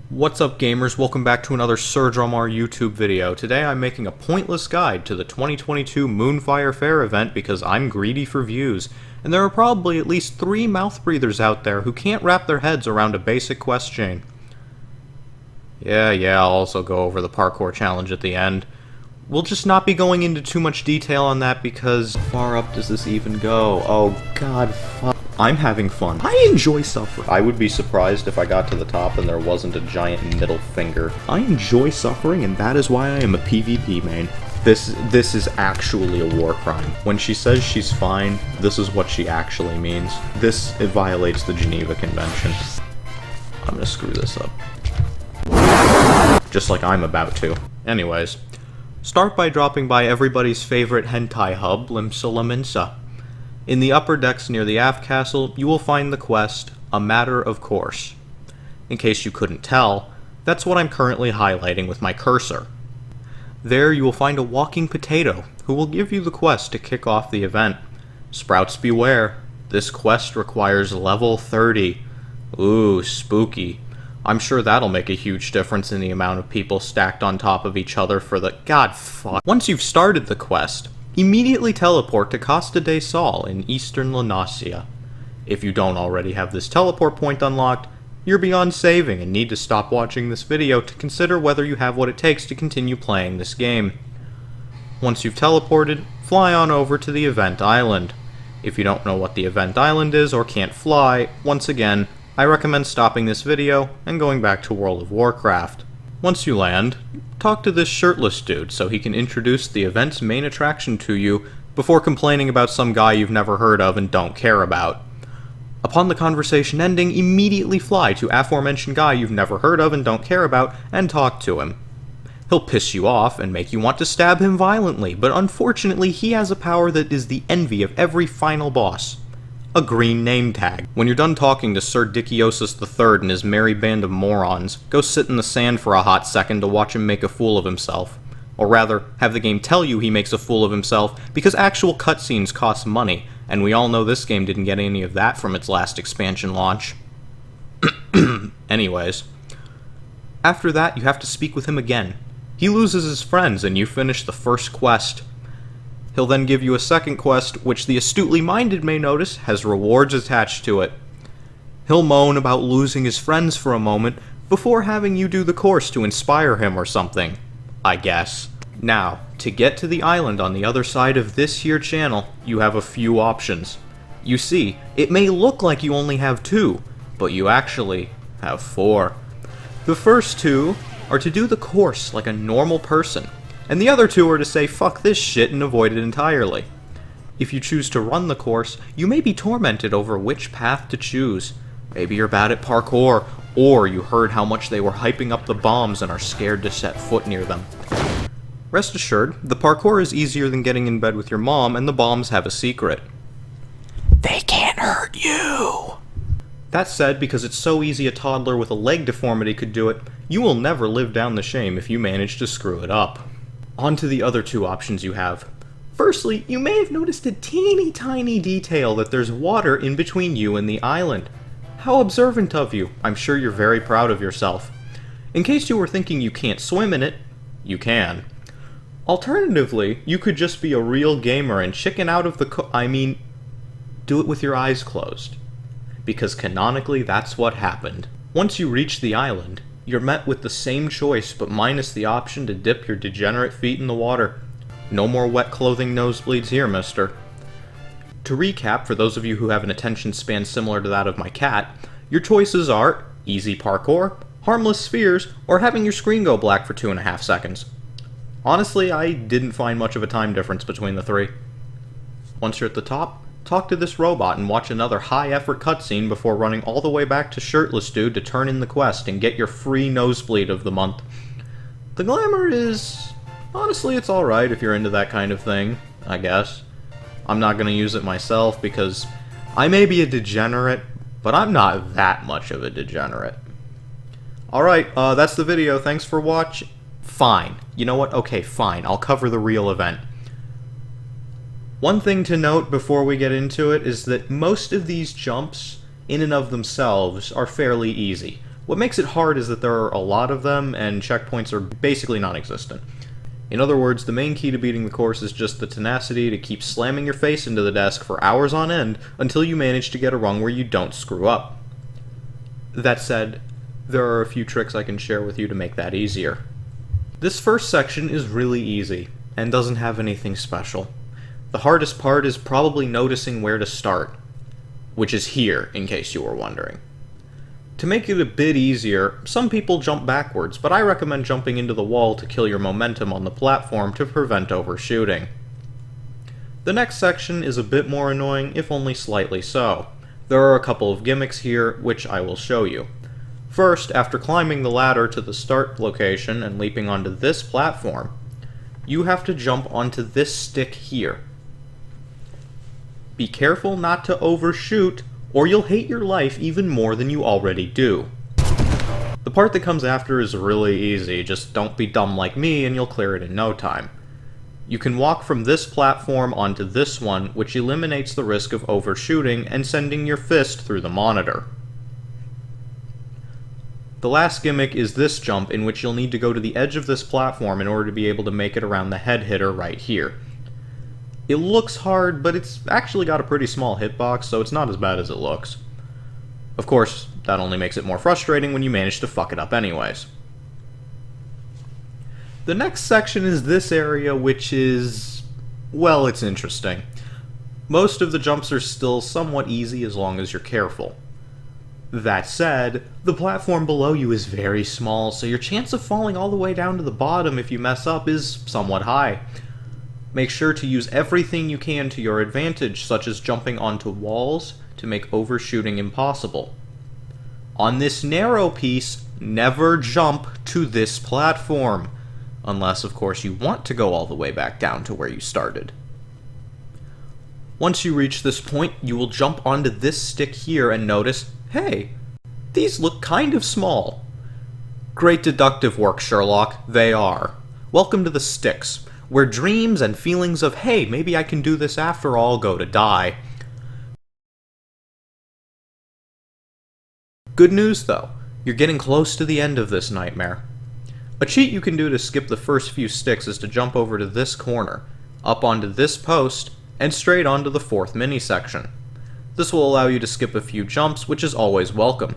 What's up gamers, welcome back to another Drumr YouTube video. Today I'm making a pointless guide to the 2022 Moonfire Faire event because I'm greedy for views, and there are probably at least 3 mouth breathers out there who can't wrap their heads around a basic quest chain. Yeah, I'll also go over the parkour challenge at the end. We'll just not be going into too much detail on that because how far up does this even go? Oh god, fuck. I'm having fun. I enjoy suffering. I would be surprised if I got to the top and there wasn't a giant middle finger. I enjoy suffering, and that is why I am a PvP main. This is actually a war crime. When she says she's fine, this is what she actually means. It violates the Geneva Convention. I'm gonna screw this up. Just like I'm about to. Anyways, start by dropping by everybody's favorite hentai hub, Limsa. In the upper decks near the aft castle, you will find the quest, A Matter of Course. In case you couldn't tell, that's what I'm currently highlighting with my cursor. There you will find a walking potato, who will give you the quest to kick off the event. Sprouts beware, this quest requires level 30. Ooh, spooky. I'm sure that'll make a huge difference in the amount of people stacked on top of each other for the— God fuck. Once you've started the quest, immediately teleport to Costa del Sol in eastern La Nausea. If you don't already have this teleport point unlocked, you're beyond saving and need to stop watching this video to consider whether you have what it takes to continue playing this game. Once you've teleported, fly on over to the event island. If you don't know what the event island is or can't fly, once again, I recommend stopping this video and going back to World of Warcraft. Once you land, talk to this shirtless dude so he can introduce the event's main attraction to you before complaining about some guy you've never heard of and don't care about. Upon the conversation ending, immediately fly to aforementioned guy you've never heard of and don't care about and talk to him. He'll piss you off and make you want to stab him violently, but unfortunately he has a power that is the envy of every final boss. A green name tag. When you're done talking to Sir Diciosus III and his merry band of morons, go sit in the sand for a hot second to watch him make a fool of himself. Or rather, have the game tell you he makes a fool of himself because actual cutscenes cost money, and we all know this game didn't get any of that from its last expansion launch. Anyways. After that, you have to speak with him again. He loses his friends and you finish the first quest. He'll then give you a second quest, which the astutely minded may notice has rewards attached to it. He'll moan about losing his friends for a moment, before having you do the course to inspire him or something, I guess. Now, to get to the island on the other side of this here channel, you have a few options. You see, it may look like you only have 2, but you actually have 4. The first 2 are to do the course like a normal person, and the other 2 are to say fuck this shit and avoid it entirely. If you choose to run the course, you may be tormented over which path to choose. Maybe you're bad at parkour, or you heard how much they were hyping up the bombs and are scared to set foot near them. Rest assured, the parkour is easier than getting in bed with your mom, and the bombs have a secret. They can't hurt you! That said, because it's so easy a toddler with a leg deformity could do it, you will never live down the shame if you manage to screw it up. On to the other 2 options you have. Firstly, you may have noticed a teeny tiny detail that there's water in between you and the island. How observant of you. I'm sure you're very proud of yourself. In case you were thinking you can't swim in it, you can. Alternatively, you could just be a real gamer and chicken out of the do it with your eyes closed. Because canonically that's what happened. Once you reach the island, you're met with the same choice, but minus the option to dip your degenerate feet in the water. No more wet clothing nosebleeds here, mister. To recap, for those of you who have an attention span similar to that of my cat, your choices are easy parkour, harmless spheres, or having your screen go black for 2.5 seconds. Honestly, I didn't find much of a time difference between the 3. Once you're at the top, talk to this robot and watch another high-effort cutscene before running all the way back to Shirtless Dude to turn in the quest and get your free nosebleed of the month. The glamour is— honestly, it's alright if you're into that kind of thing, I guess. I'm not gonna use it myself because I may be a degenerate, but I'm not that much of a degenerate. Alright, that's the video. Thanks for watching. Fine. You know what? Okay, fine. I'll cover the real event. One thing to note before we get into it is that most of these jumps, in and of themselves, are fairly easy. What makes it hard is that there are a lot of them, and checkpoints are basically non-existent. In other words, the main key to beating the course is just the tenacity to keep slamming your face into the desk for hours on end until you manage to get a rung where you don't screw up. That said, there are a few tricks I can share with you to make that easier. This first section is really easy, and doesn't have anything special. The hardest part is probably noticing where to start, which is here, in case you were wondering. To make it a bit easier, some people jump backwards, but I recommend jumping into the wall to kill your momentum on the platform to prevent overshooting. The next section is a bit more annoying, if only slightly so. There are a couple of gimmicks here, which I will show you. First, after climbing the ladder to the start location and leaping onto this platform, you have to jump onto this stick here. Be careful not to overshoot, or you'll hate your life even more than you already do. The part that comes after is really easy, just don't be dumb like me and you'll clear it in no time. You can walk from this platform onto this one, which eliminates the risk of overshooting and sending your fist through the monitor. The last gimmick is this jump, in which you'll need to go to the edge of this platform in order to be able to make it around the head hitter right here. It looks hard, but it's actually got a pretty small hitbox, so it's not as bad as it looks. Of course, that only makes it more frustrating when you manage to fuck it up anyways. The next section is this area, which is, well, it's interesting. Most of the jumps are still somewhat easy as long as you're careful. That said, the platform below you is very small, so your chance of falling all the way down to the bottom if you mess up is somewhat high. Make sure to use everything you can to your advantage, such as jumping onto walls to make overshooting impossible. On this narrow piece, never jump to this platform, unless of course you want to go all the way back down to where you started. Once you reach this point, you will jump onto this stick here and notice, hey, these look kind of small. Great deductive work, Sherlock, they are. Welcome to the sticks, where dreams and feelings of, hey, maybe I can do this after all, go to die. Good news though, you're getting close to the end of this nightmare. A cheat you can do to skip the first few sticks is to jump over to this corner, up onto this post, and straight onto the fourth mini section. This will allow you to skip a few jumps, which is always welcome.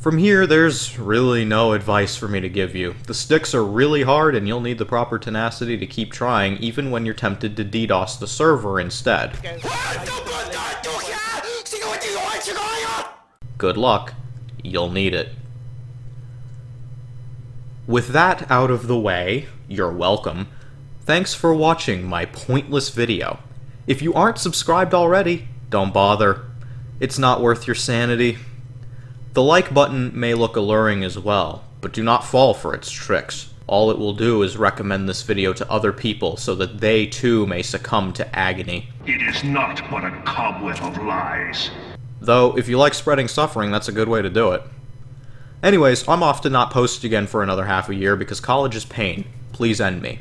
From here, there's really no advice for me to give you. The sticks are really hard and you'll need the proper tenacity to keep trying, even when you're tempted to DDoS the server instead. Good luck. You'll need it. With that out of the way, you're welcome. Thanks for watching my pointless video. If you aren't subscribed already, don't bother. It's not worth your sanity. The like button may look alluring as well, but do not fall for its tricks. All it will do is recommend this video to other people so that they too may succumb to agony. It is not but a cobweb of lies. Though, if you like spreading suffering, that's a good way to do it. Anyways, I'm off to not post again for another half a year because college is pain. Please end me.